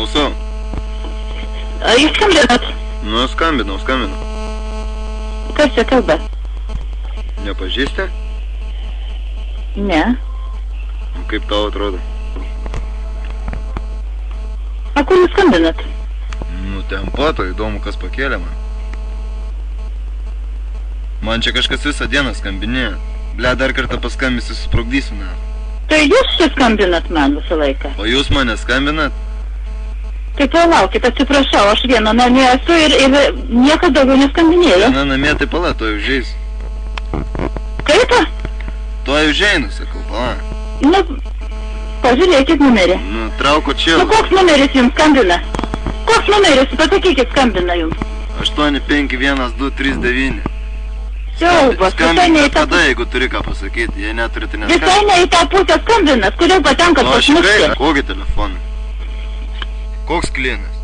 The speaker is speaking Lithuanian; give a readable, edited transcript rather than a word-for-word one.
Klausau. Jūs skambinat? Nu, skambinau. Kas čia kalba? Nepažįsti? Ne. Kaip tau atrodo? A kur jūs skambinat? Nu, ten pato, įdomu, kas pakėlė man. Man čia kažkas visą dieną skambinėjo. Ble, dar kartą paskambinsi, susprogdysiu, na. Tai jūs čia skambinat man visą laiką. O jūs mane skambinat? Tai palaukit, atsiprašau, aš viena namie esu ir niekas daugiau neskambinėjo. Viena namie, tai pala, to užeis. Kaip? To užeinu, sakau, pala. Nu, pažiūrėkit numerį. Nu, trauko čia. Nu, koks numeris jums skambina? Koks numeris, pasakykit, skambina jums. 851-239. Siaubas, visai ne į tą Tada, jeigu turi ką pasakyti, jei neturi, tai neskambinat. Visai ne į tą pusę skambinat, kodėl patenkat pas mus čia? Kokį telefoną? Koks klinas?